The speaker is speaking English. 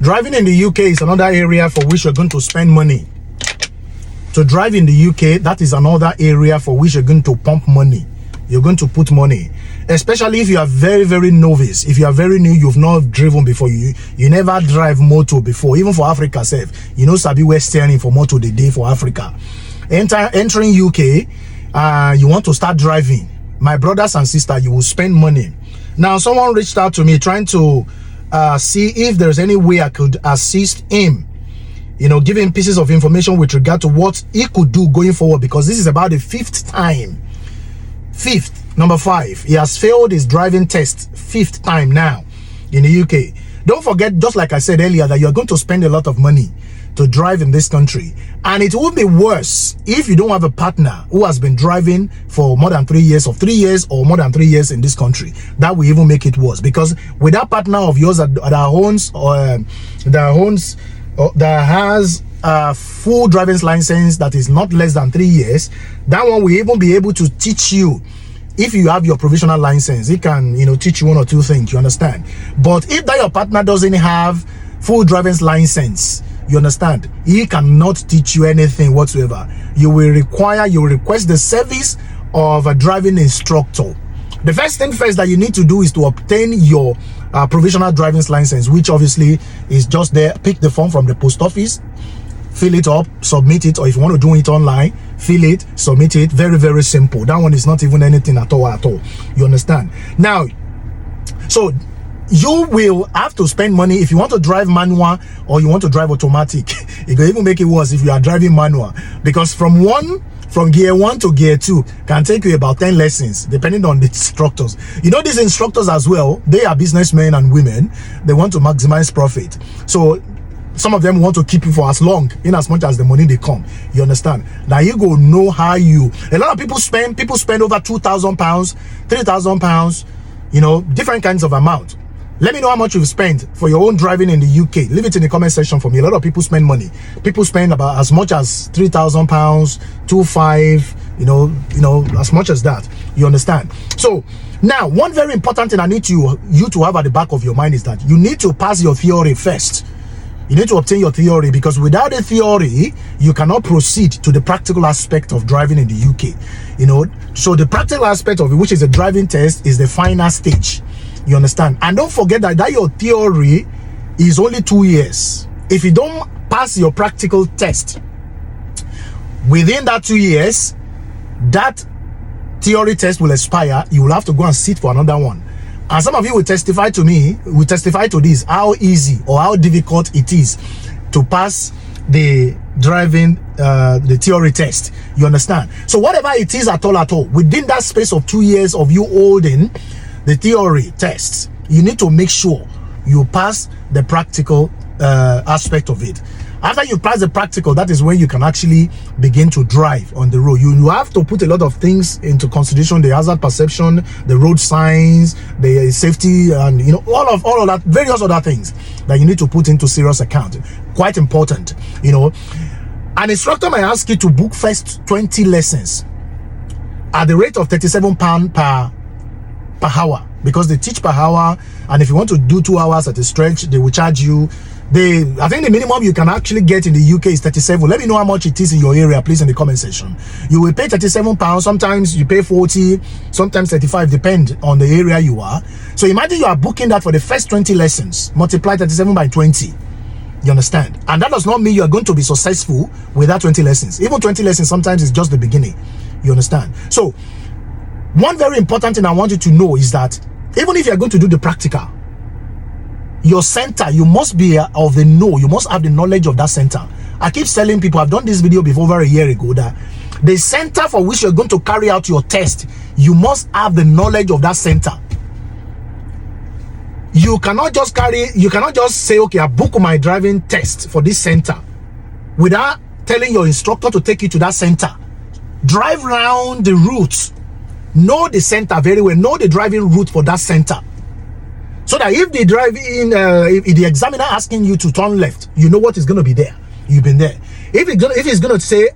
Driving in the UK is another area for which you're going to spend money. To drive in the UK, that is another area for which you're going to pump money. You're going to put money, especially if you are very, very novice. If you are very new, you've not driven before, you never drive motor before. Even for Africa self, you know, sabi western for motor the day for Africa. Entering UK, you want to start driving. My brothers and sisters, you will spend money. Now, someone reached out to me trying to see if there's any way I could assist him, you know, give him pieces of information with regard to what he could do going forward, because this is about the fifth time. Number 5, he has failed his driving test 5th time now in the UK. Don't forget, just like I said earlier, that you're going to spend a lot of money to drive in this country, and it will be worse if you don't have a partner who has been driving for more than 3 years, or 3 years or more than 3 years in this country. That will even make it worse, because with that partner of yours that has a full driving license that is not less than 3 years, that one will even be able to teach you. If you have your provisional license, it can, you know, teach you 1 or 2 things, you understand. But if that your partner doesn't have full driving license, you understand, he cannot teach you anything whatsoever. You will request the service of a driving instructor. The first thing first that you need to do is to obtain your provisional driving license, which obviously is just there. Pick the form from the post office, fill it up, submit it, or if you want to do it online, fill it, submit it. Very, very simple. That one is not even anything at all. You understand? Now, so you will have to spend money if you want to drive manual or you want to drive automatic. It can even make it worse if you are driving manual, because from gear 1 to gear 2 can take you about 10 lessons depending on the instructors. You know, these instructors as well, they are businessmen and women. They want to maximize profit, so some of them want to keep you for as long, in as much as the money they come. You understand? Now you go know how you. A lot of people spend over £2,000, £3,000, you know, different kinds of amount. Let me know how much you've spent for your own driving in the UK. Leave it in the comment section for me. A lot of people spend money. People spend about as much as £3,000, 2,500, you know, as much as that. You understand? So now, one very important thing I need you to have at the back of your mind is that you need to pass your theory first. You need to obtain your theory, because without the theory, you cannot proceed to the practical aspect of driving in the UK. You know, so the practical aspect of it, which is a driving test, is the final stage. You understand? And don't forget that your theory is only 2 years. If you don't pass your practical test within that 2 years, that theory test will expire. You will have to go and sit for another one. And some of you will testify to this, how easy or how difficult it is to pass the driving, the theory test. You understand? So whatever it is at all, within that space of 2 years of you holding the theory tests, you need to make sure you pass the practical aspect of it. After you pass the practical, that is when you can actually begin to drive on the road. You have to put a lot of things into consideration: the hazard perception, the road signs, the safety, and you know, all of that, various other things that you need to put into serious account. Quite important, you know. An instructor may ask you to book first 20 lessons at the rate of £37 per hour, because they teach per hour, and if you want to do 2 hours at a stretch, they will charge you. I think the minimum you can actually get in the UK is 37. Let me know how much it is in your area, please, in the comment section. You will pay £37. Sometimes you pay 40, sometimes 35, depend on the area you are. So imagine you are booking that for the first 20 lessons. Multiply 37 by 20. You understand? And that does not mean you are going to be successful with that 20 lessons. Even 20 lessons sometimes is just the beginning. You understand? So one very important thing I want you to know is that even if you are going to do the practical, your center, you must be of the know. You must have the knowledge of that center. I keep telling people, I've done this video before over a year ago, that the center for which you're going to carry out your test, you must have the knowledge of that center. You cannot just say, okay, I book my driving test for this center without telling your instructor to take you to that center. Drive around the route. Know the center very well. Know the driving route for that center. So that if they drive in, if the examiner asking you to turn left, you know what is going to be there. You've been there. If it's going to say